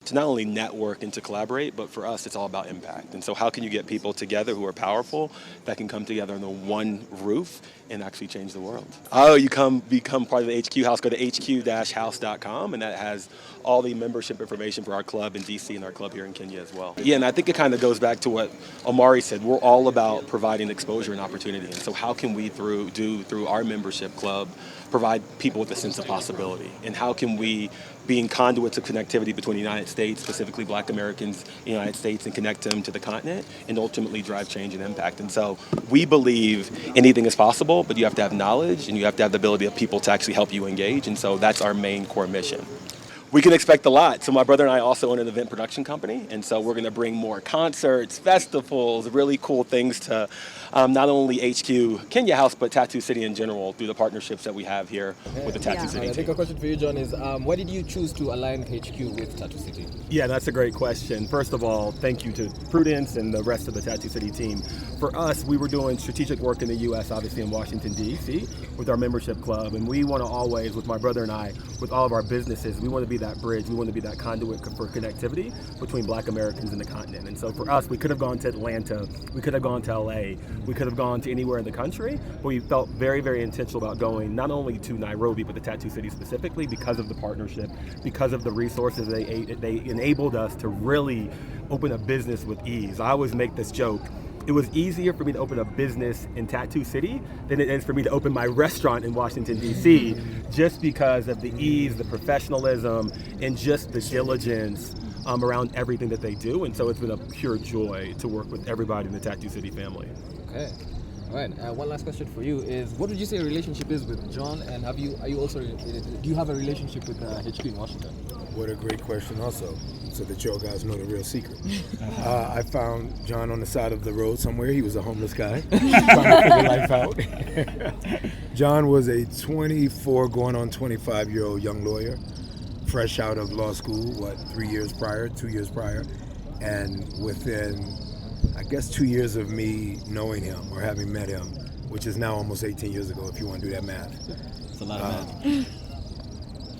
to not only network and to collaborate, but for us, it's all about impact. And so how can you get people together who are powerful that can come together under one roof and actually change the world? Oh, you become part of the HQ House. Go to hq-house.com, and that has all the membership information for our club in DC and our club here in Kenya as well. Yeah, and I think it kind of goes back to what Omari said. We're all about providing exposure and opportunity. And so how can we, through our membership club, provide people with a sense of possibility? And how can we, being conduits of connectivity between the United States, specifically Black Americans in the United States, and connect them to the continent and ultimately drive change and impact? And so we believe anything is possible, but you have to have knowledge and you have to have the ability of people to actually help you engage. And so that's our main core mission. We can expect a lot. So my brother and I also own an event production company, and so we're going to bring more concerts, festivals, really cool things to not only HQ Kenya House, but Tatu City in general through the partnerships that we have here with the Tatu City team. I think a question for you, John, is why did you choose to align HQ with Tatu City? Yeah, that's a great question. First of all, thank you to Prudence and the rest of the Tatu City team. For us, we were doing strategic work in the U.S., obviously in Washington, D.C., with our membership club, and we want to always, with my brother and I, with all of our businesses, we want to be that bridge. We want to be that conduit for connectivity between Black Americans and the continent. And so for us, we could have gone to Atlanta, we could have gone to LA, we could have gone to anywhere in the country, but we felt very, very intentional about going not only to Nairobi, but the Tatu City specifically because of the partnership, because of the resources they enabled us to really open a business with ease. I always make this joke. It was easier for me to open a business in Tatu City than it is for me to open my restaurant in Washington, D.C., just because of the ease, the professionalism, and just the diligence around everything that they do. And so it's been a pure joy to work with everybody in the Tatu City family. Okay. All right. One last question for you is, what would you say your relationship is with John, and are you also do you have a relationship with HQ in Washington? What a great question also, so that you guys know the real secret. I found John on the side of the road somewhere. He was a homeless guy trying to figure life out. John was a 24 going on 25-year-old young lawyer, fresh out of law school, 2 years prior, and within, I guess, 2 years of me knowing him or having met him, which is now almost 18 years ago, if you want to do that math. It's a lot of math.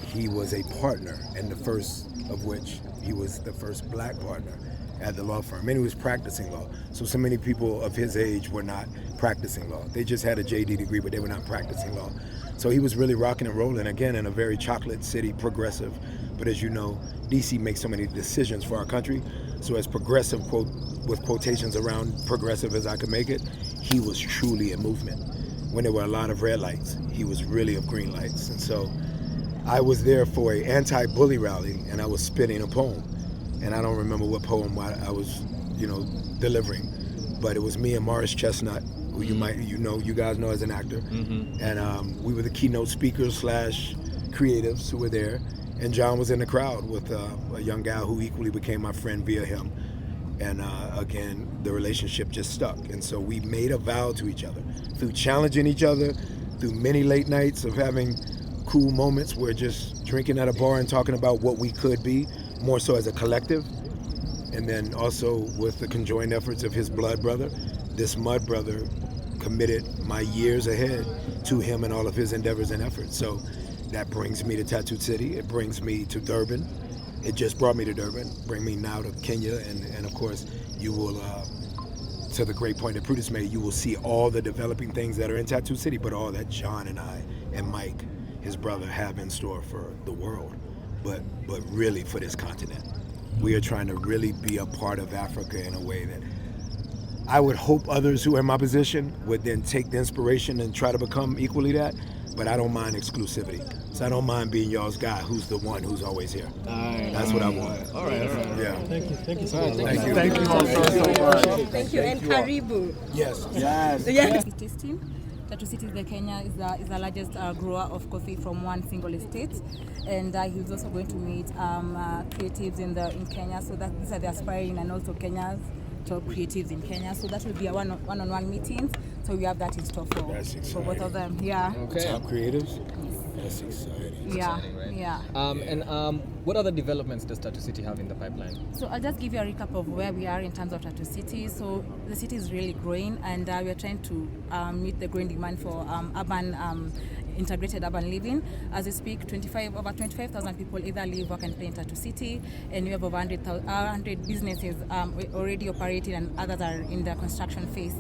He was a partner, and the first of which he was the first Black partner at the law firm, and he was practicing law. So many people of his age were not practicing law. They just had a JD degree, but they were not practicing law. So he was really rocking and rolling, again, in a very chocolate city, progressive. But as you know, DC makes so many decisions for our country. So as progressive, quote, with quotations around progressive as I could make it, he was truly a movement. When there were a lot of red lights, he was really of green lights. And so I was there for an anti-bully rally, and I was spitting a poem. And I don't remember what poem I was, delivering, but it was me and Morris Chestnut, who you guys know as an actor. Mm-hmm. And we were the keynote speakers / creatives who were there. And John was in the crowd with a young gal who equally became my friend via him. And again, the relationship just stuck. And so we made a vow to each other through challenging each other, through many late nights of having cool moments where just drinking at a bar and talking about what we could be, more so as a collective. And then also with the conjoined efforts of his blood brother, this mud brother committed my years ahead to him and all of his endeavors and efforts. So that brings me to Tatu City. It brings me to Durban. It just brought me to Durban, bring me now to Kenya. And of course, you will, to the great point that Prudence made, you will see all the developing things that are in Tatu City, but all that John and I and Mike, his brother, have in store for the world, but really for this continent. We are trying to really be a part of Africa in a way that I would hope others who are in my position would then take the inspiration and try to become equally that, but I don't mind exclusivity. So I don't mind being y'all's guy who's the one who's always here. That's what I want. All right. Yeah. Thank you so much. Thank you all so much. Thank you, and Karibu. Yes. Cities team. Tatu City Kenya is the largest grower of coffee from one single estate, and he's also going to meet creatives in Kenya. So that these are the aspiring and also Kenya's top creatives in Kenya. So that will be a one-on-one meetings. So we have that in store for both of them. Yeah. Okay. Top creatives. That's exciting. Yeah. Right? Yeah. And what other developments does Tatu City have in the pipeline? So I'll just give you a recap of where we are in terms of Tatu City. So the city is really growing, and we are trying to meet the growing demand for urban integrated urban living. As we speak, over 25,000 people either live, work, and play in Tatu City, and we have over 100 businesses already operating, and others are in the construction phase.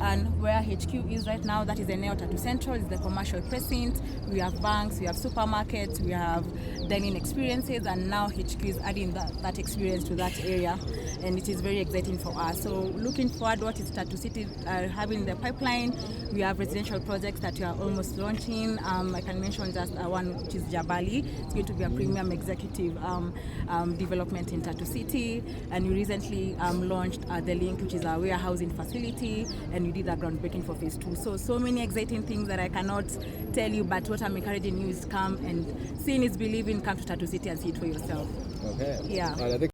And where HQ is right now, that is the Neo Tatu Central, is the commercial precinct. We have banks, we have supermarkets, we have dining experiences, and now HQ is adding that experience to that area, and it is very exciting for us. So looking forward, what is Tatu City having the pipeline? We have residential projects that we are almost launching. I can mention just one, which is Jabali. It's going to be a premium executive development in Tatu City, and we recently launched the Link, which is our warehousing facility, and we did a groundbreaking for phase 2. So many exciting things that I cannot tell you, but what I'm encouraging you is come, and seeing is believing. Come to Tatu City and see it for yourself. Okay. Yeah. I think